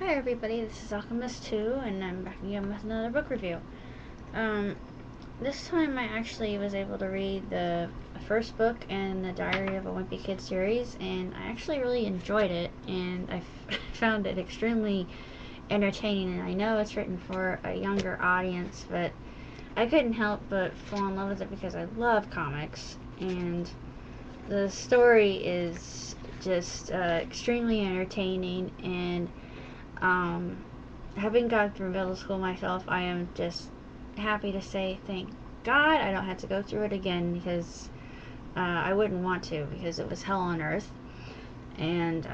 Hi everybody, this is Alchemist 2, and I'm back again with another book review. This time I actually was able to read the first book in the Diary of a Wimpy Kid series, and I actually really enjoyed it, and I found it extremely entertaining, and I know it's written for a younger audience, but I couldn't help but fall in love with it because I love comics, and the story is just extremely entertaining, and having gone through middle school myself, I am just happy to say thank God I don't have to go through it again, because I wouldn't want to, because it was hell on earth. And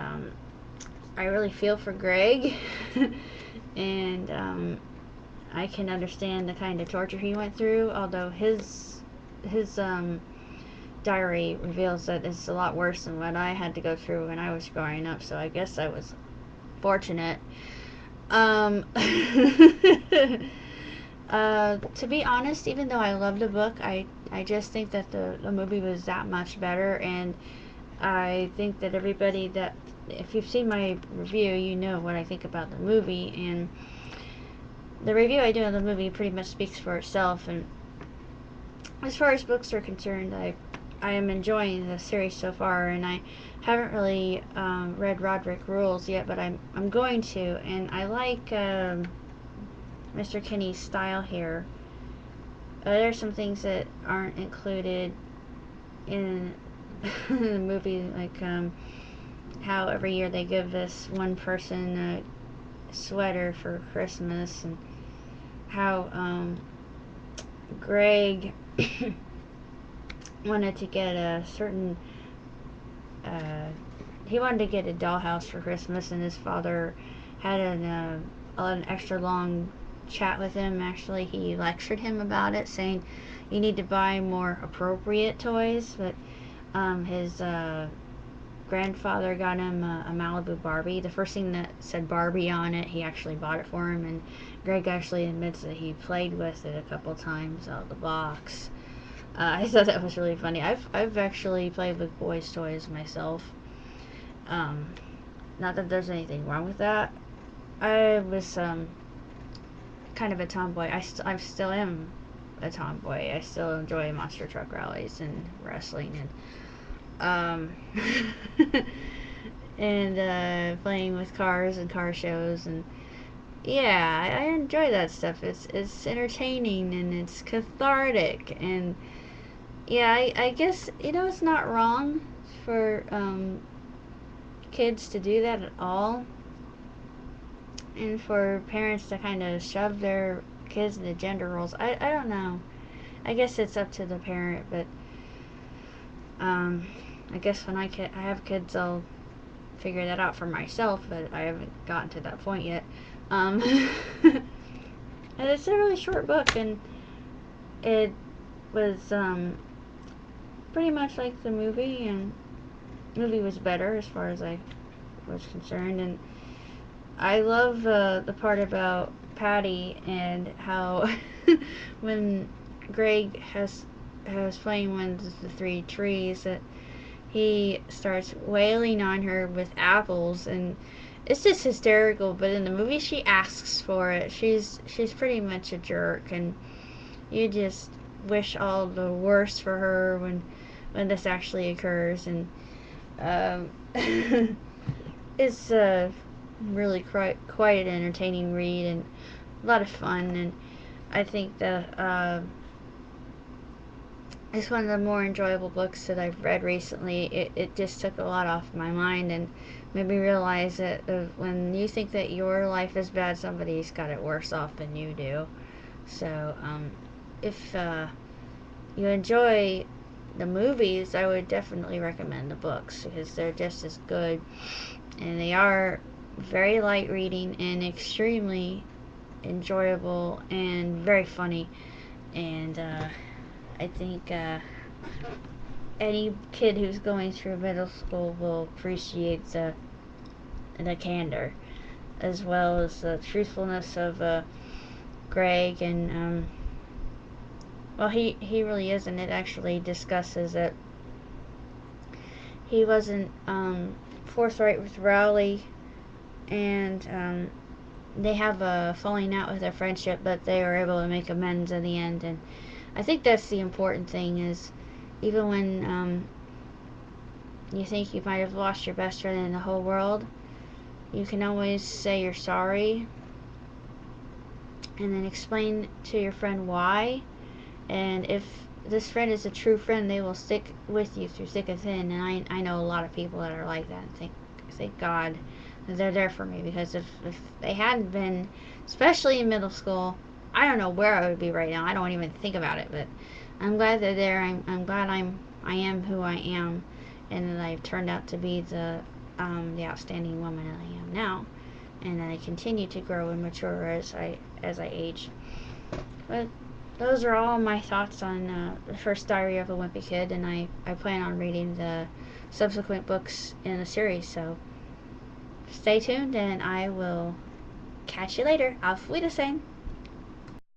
I really feel for Greg. And I can understand the kind of torture he went through, although his diary reveals that it's a lot worse than what I had to go through when I was growing up, so I guess I was fortunate. To be honest, even though I loved the book, I just think that the movie was that much better, and I think that everybody that, if you've seen my review, you know what I think about the movie, and the review I do of the movie pretty much speaks for itself. And as far as books are concerned, I am enjoying the series so far, and I haven't really read Roderick Rules yet, but I'm going to, and I like Mr. Kinney's style here. There's some things that aren't included in the movie, like how every year they give this one person a sweater for Christmas, and how Greg wanted to get a certain he wanted to get a dollhouse for Christmas, and his father had an extra long chat with him. Actually, he lectured him about it, saying you need to buy more appropriate toys. But his grandfather got him a Malibu Barbie. The first thing that said Barbie on it, he actually bought it for him, and Greg actually admits that he played with it a couple times out of the box. I thought that was really funny. I've actually played with boys' toys myself. Not that there's anything wrong with that. I was kind of a tomboy. I still am a tomboy. I still enjoy monster truck rallies and wrestling, and and playing with cars and car shows, and yeah, I enjoy that stuff. It's entertaining and it's cathartic, and yeah, I guess it's not wrong for kids to do that at all, and for parents to kind of shove their kids into gender roles. I don't know. I guess it's up to the parent, but I guess when I have kids, I'll figure that out for myself, but I haven't gotten to that point yet. And it's a really short book, and it was pretty much like the movie, and the movie was better as far as I was concerned. And I love the part about Patty, and how when Greg has playing one of the three trees, that he starts wailing on her with apples, and it's just hysterical. But in the movie, she asks for it. She's pretty much a jerk, and you just wish all the worst for her when this actually occurs. And it's really quite an entertaining read, and a lot of fun. And I think that it's one of the more enjoyable books that I've read recently. It just took a lot off my mind, and made me realize that when you think that your life is bad, somebody's got it worse off than you do. So if you enjoy the movies, I would definitely recommend the books, because they're just as good, and they are very light reading and extremely enjoyable and very funny. And I think any kid who's going through middle school will appreciate the candor, as well as the truthfulness of Greg. And well, he really is, and it actually discusses that he wasn't forthright with Rowley and they have a falling out with their friendship, but they are able to make amends in the end. And I think that's the important thing, is even when you think you might have lost your best friend in the whole world, you can always say you're sorry and then explain to your friend why. And if this friend is a true friend, they will stick with you through thick and thin. And I know a lot of people that are like that, and thank God they're there for me, because if they hadn't been, especially in middle school, I don't know where I would be right now. I don't even think about it, but I'm glad they're there. I'm glad I am who I am, and that I've turned out to be the outstanding woman that I am now, and that I continue to grow and mature as I age. But those are all my thoughts on the first Diary of a Wimpy Kid, and I plan on reading the subsequent books in the series, so stay tuned, and I will catch you later. Auf Wiedersehen!